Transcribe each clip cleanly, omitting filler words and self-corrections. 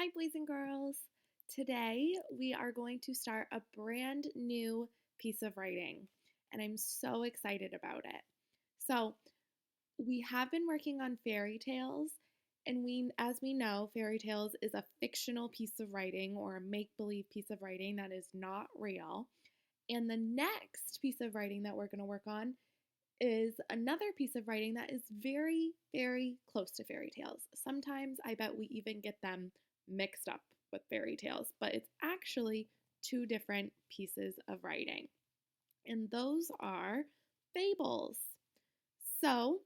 Hi, boys and girls. Today we are going to start a brand new piece of writing, and I'm so excited about it. So, we have been working on fairy tales, and as we know, fairy tales is a fictional piece of writing or a make believe piece of writing that is not real. And the next piece of writing that we're going to work on is another piece of writing that is very, very close to fairy tales. Sometimes I bet we even get them mixed up with fairy tales, but it's actually two different pieces of writing. And those are fables. So,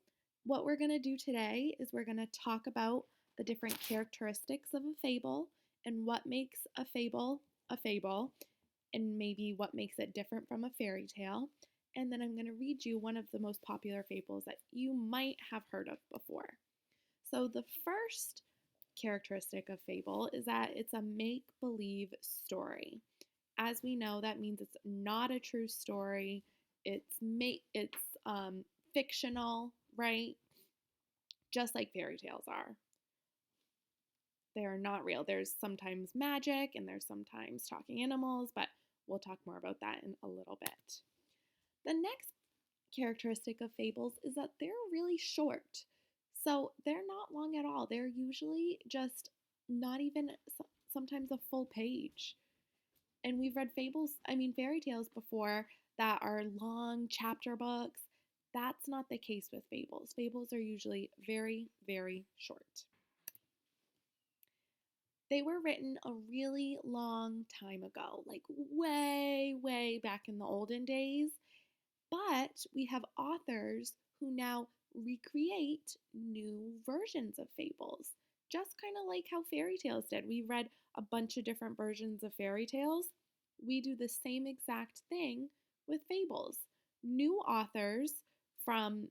what we're going to do today is we're going to talk about the different characteristics of a fable and what makes a fable, and maybe what makes it different from a fairy tale. And then I'm going to read you one of the most popular fables that you might have heard of before. So, the first characteristic of fable is that it's a make believe story. As we know, that means it's not a true story. It's fictional, right? Just like fairy tales are. They are not real. There's sometimes magic and there's sometimes talking animals, but we'll talk more about that in a little bit. The next characteristic of fables is that they're really short. So they're not long at all. They're usually just not even sometimes a full page. And we've read fairy tales before that are long chapter books. That's not the case with fables. Fables are usually very, very short. They were written a really long time ago, like way, way back in the olden days. But we have authors who now recreate new versions of fables, just kind of like how fairy tales did. We read a bunch of different versions of fairy tales. We do the same exact thing with fables. New authors from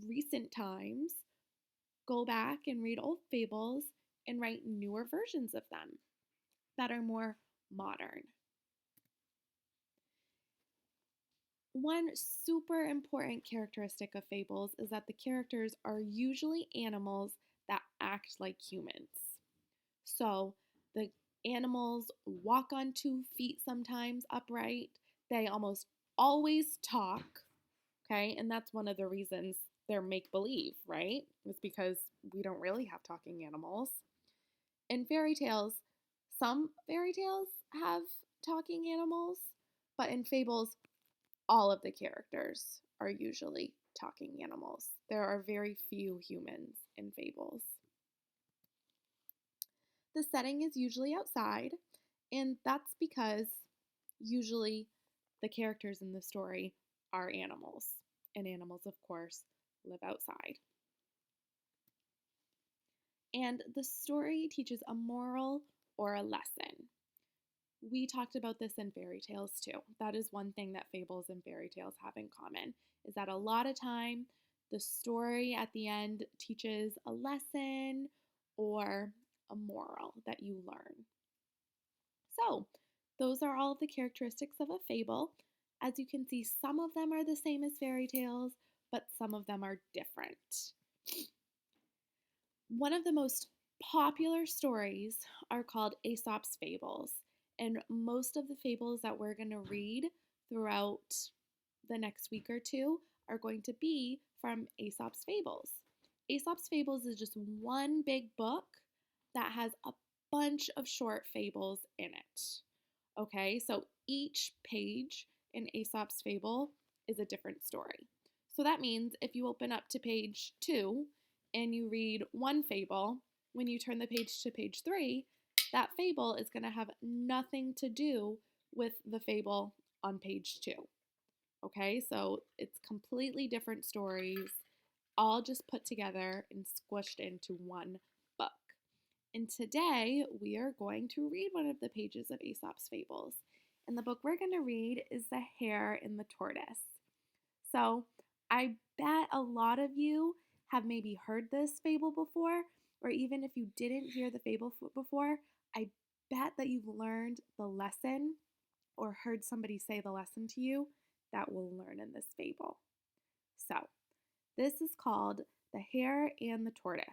recent times go back and read old fables and write newer versions of them that are more modern. One super important characteristic of fables is that the characters are usually animals that act like humans. So the animals walk on 2 feet sometimes upright. They almost always talk, okay? And that's one of the reasons they're make believe, right? It's because we don't really have talking animals. In fairy tales, some fairy tales have talking animals, but in fables, all of the characters are usually talking animals. There are very few humans in fables. The setting is usually outside, and that's because usually the characters in the story are animals, and animals, of course, live outside. And the story teaches a moral or a lesson. We talked about this in fairy tales too. That is one thing that fables and fairy tales have in common, is that a lot of time the story at the end teaches a lesson or a moral that you learn. So, those are all of the characteristics of a fable. As you can see, some of them are the same as fairy tales, but some of them are different. One of the most popular stories are called Aesop's Fables, and most of the fables that we're going to read throughout the next week or two are going to be from Aesop's Fables. Aesop's Fables is just one big book that has a bunch of short fables in it. Okay, so each page in Aesop's Fable is a different story. So that means if you open up to page 2 and you read one fable, when you turn the page to page 3, that fable is going to have nothing to do with the fable on page 2. Okay, so it's completely different stories, all just put together and squished into one book. And today we are going to read one of the pages of Aesop's Fables. And the book we're going to read is The Hare and the Tortoise. So I bet a lot of you have maybe heard this fable before, or even if you didn't hear the fable before, I bet that you've learned the lesson or heard somebody say the lesson to you that we'll learn in this fable. So, this is called The Hare and the Tortoise.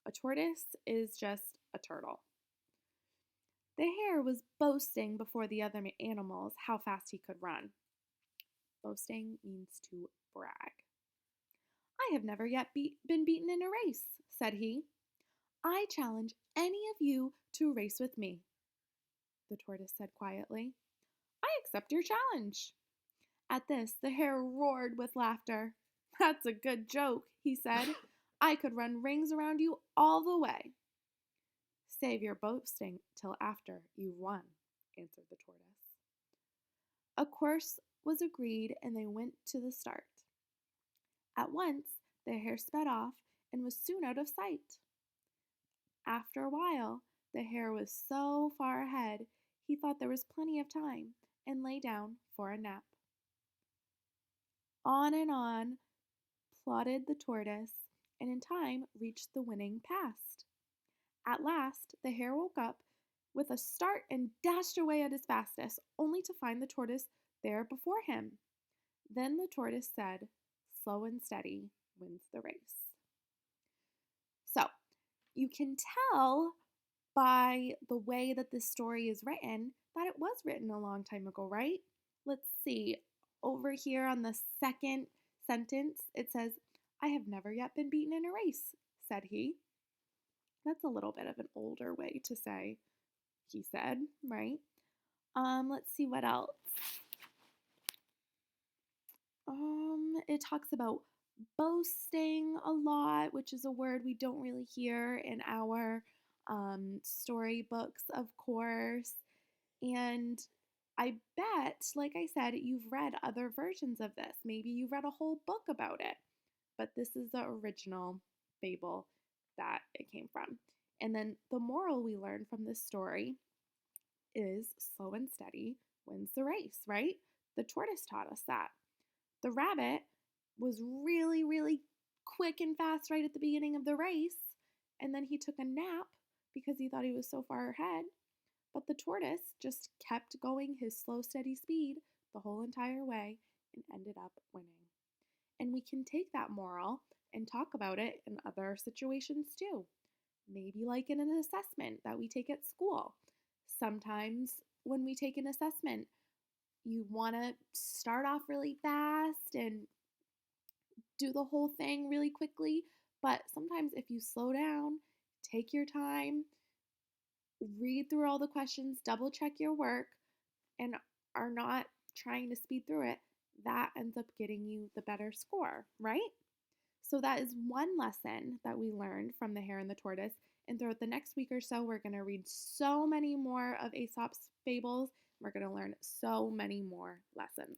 A tortoise is just a turtle. The hare was boasting before the other animals how fast he could run. Boasting means to brag. I have never yet been beaten in a race, said he. I challenge any of you to race with me, the tortoise said quietly. I accept your challenge. At this, the hare roared with laughter. That's a good joke, he said. I could run rings around you all the way. Save your boasting till after you've won, answered the tortoise. A course was agreed and they went to the start. At once, the hare sped off and was soon out of sight. After a while, the hare was so far ahead he thought there was plenty of time and lay down for a nap. On and on plodded the tortoise, and in time reached the winning past. At last, the hare woke up with a start and dashed away at his fastest, only to find the tortoise there before him. Then the tortoise said, slow and steady wins the race. So, you can tell by the way that this story is written that it was written a long time ago, right? Let's see. Over here on the second sentence, it says, I have never yet been beaten in a race, said he. That's a little bit of an older way to say, he said, right? Let's see what else. It talks about boasting a lot, which is a word we don't really hear in our storybooks, of course. And I bet, like I said, you've read other versions of this. Maybe you've read a whole book about it. But this is the original fable that it came from. And then the moral we learn from this story is slow and steady wins the race, right? The tortoise taught us that. The rabbit was really, really quick and fast right at the beginning of the race, and then he took a nap because he thought he was so far ahead. But the tortoise just kept going his slow, steady speed the whole entire way and ended up winning. And we can take that moral and talk about it in other situations too. Maybe like in an assessment that we take at school. Sometimes when we take an assessment, you want to start off really fast and do the whole thing really quickly. But sometimes if you slow down, take your time, read through all the questions, double check your work, and are not trying to speed through it, that ends up getting you the better score, right? So that is one lesson that we learned from the hare and the tortoise. And throughout the next week or so, we're going to read so many more of Aesop's fables. We're going to learn so many more lessons.